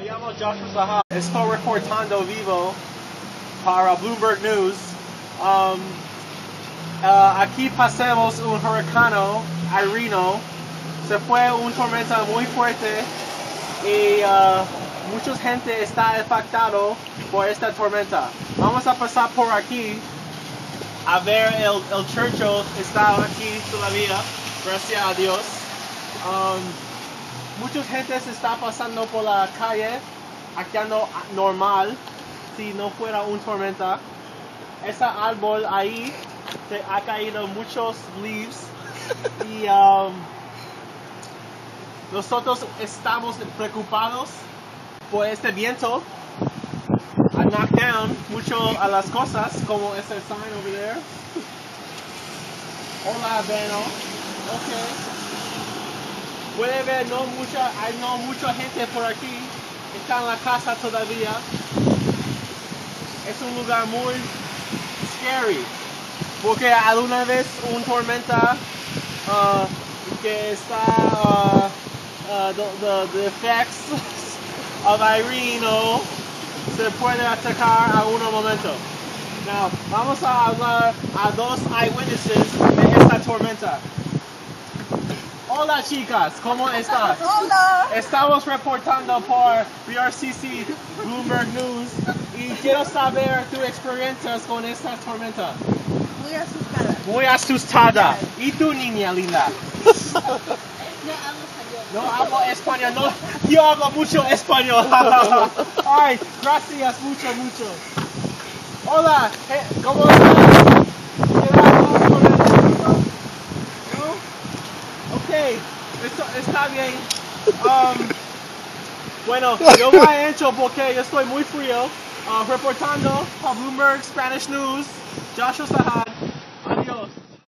llamo Joshua Saha. Estoy reportando vivo para Bloomberg News. Aquí pasamos un huracán, Irene. Se fue una tormenta muy fuerte y mucha gente está impactado por esta tormenta. Vamos a pasar por aquí a ver el church está aquí todavía, gracias a Dios. Mucha gente se está pasando por la calle, actuando normal, si no fuera una tormenta. Ese árbol ahí se ha caído muchos leaves y nosotros estamos preocupados por este viento. I knocked down mucho a las cosas, como ese sign over there. Hola, Beno. Okay. Puede ver, hay no mucha gente por aquí. Está en la casa todavía. Es un lugar muy scary. Porque alguna vez una tormenta que está the effects of Irene se puede atacar a un momento. Now, vamos a hablar a dos eyewitnesses de esta tormenta. Hola chicas, ¿cómo estás? Hola. Estamos reportando por BRCC Bloomberg News y quiero saber tus experiencias con esta tormenta. Muy asustada. Muy asustada. ¿Y tú, niña linda? No hablo español. No hablo español, no, yo hablo mucho español. Ay, gracias mucho. Hola, ¿cómo estás? ¿No? Ok, está bien. Bueno, yo voy a hecho porque yo estoy muy frío. Reportando para Bloomberg Spanish News, Joshua Saha.